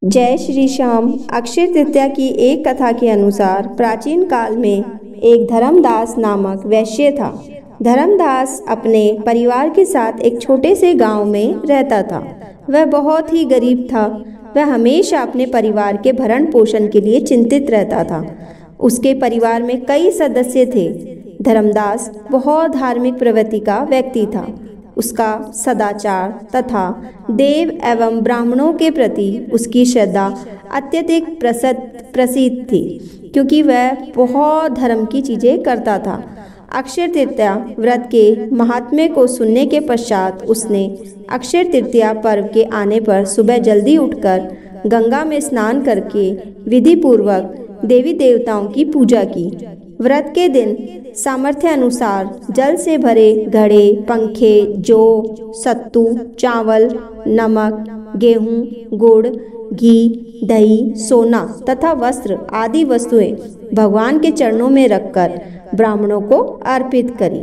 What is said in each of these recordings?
जय श्री श्याम। अक्षय तृतीया की एक कथा के अनुसार प्राचीन काल में एक धर्मदास नामक वैश्य था। धर्मदास अपने परिवार के साथ एक छोटे से गांव में रहता था। वह बहुत ही गरीब था। वह हमेशा अपने परिवार के भरण पोषण के लिए चिंतित रहता था। उसके परिवार में कई सदस्य थे। धर्मदास बहुत धार्मिक प्रवृत्ति का व्यक्ति था। उसका सदाचार तथा देव एवं ब्राह्मणों के प्रति उसकी श्रद्धा अत्यधिक प्रसिद्ध थी, क्योंकि वह बहुत धर्म की चीज़ें करता था। अक्षय तृतीया व्रत के महात्म्य को सुनने के पश्चात उसने अक्षय तृतीया पर्व के आने पर सुबह जल्दी उठकर गंगा में स्नान करके विधि पूर्वक देवी देवताओं की पूजा की। व्रत के दिन सामर्थ्य अनुसार जल से भरे घड़े, पंखे, जौ, सत्तू, चावल, नमक, गेहूं, गुड़, घी, दही, सोना तथा वस्त्र आदि वस्तुएं भगवान के चरणों में रखकर ब्राह्मणों को अर्पित करी।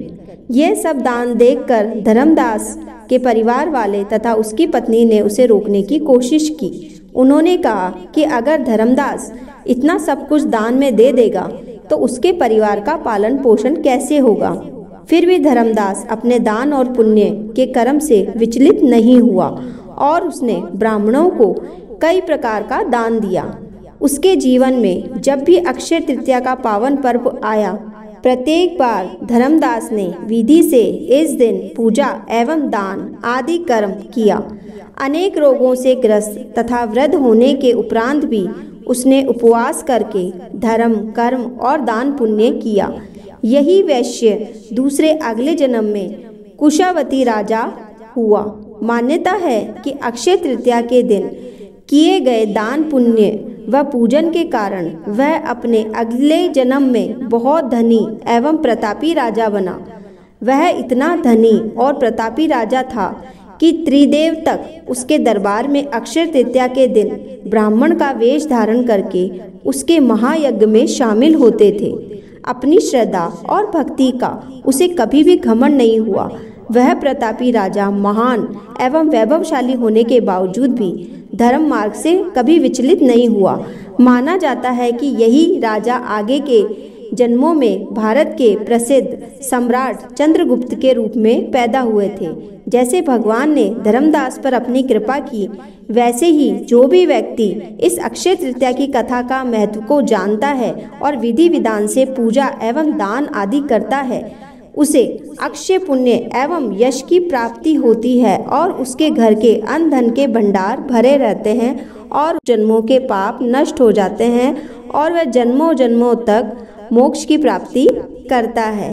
ये सब दान देखकर धर्मदास के परिवार वाले तथा उसकी पत्नी ने उसे रोकने की कोशिश की। उन्होंने कहा कि अगर धर्मदास इतना सब कुछ दान में दे देगा तो उसके परिवार का पालन पोषण कैसे होगा। फिर भी धर्मदास अपने दान और पुण्य के कर्म से विचलित नहीं हुआ और उसने ब्राह्मणों को कई प्रकार का दान दिया। उसके जीवन में जब भी अक्षय तृतीया का पावन पर्व आया, प्रत्येक बार धर्मदास ने विधि से इस दिन पूजा एवं दान आदि कर्म किया। अनेक रोगों से ग्रस्त तथा वृद्ध होने के उपरांत भी उसने उपवास करके धर्म, कर्म और दान पुण्य किया। यही वैश्य दूसरे अगले जन्म में कुशावती राजा हुआ। मान्यता है कि अक्षय तृतीया के दिन किए गए दान पुण्य व पूजन के कारण वह अपने अगले जन्म में बहुत धनी एवं प्रतापी राजा बना। वह इतना धनी और प्रतापी राजा था कि त्रिदेव तक उसके दरबार में अक्षय तृतीया के दिन ब्राह्मण का वेश धारण करके उसके महायज्ञ में शामिल होते थे। अपनी श्रद्धा और भक्ति का उसे कभी भी घमंड नहीं हुआ। वह प्रतापी राजा महान एवं वैभवशाली होने के बावजूद भी धर्म मार्ग से कभी विचलित नहीं हुआ। माना जाता है कि यही राजा आगे के जन्मों में भारत के प्रसिद्ध सम्राट चंद्रगुप्त के रूप में पैदा हुए थे। जैसे भगवान ने धर्मदास पर अपनी कृपा की, वैसे ही जो भी व्यक्ति इस अक्षय तृतीया की कथा का महत्व को जानता है और विधि विधान से पूजा एवं दान आदि करता है, उसे अक्षय पुण्य एवं यश की प्राप्ति होती है और उसके घर के अन्न धन के भंडार भरे रहते हैं और जन्मों के पाप नष्ट हो जाते हैं और वह जन्मों जन्मों तक मोक्ष की प्राप्ति करता है।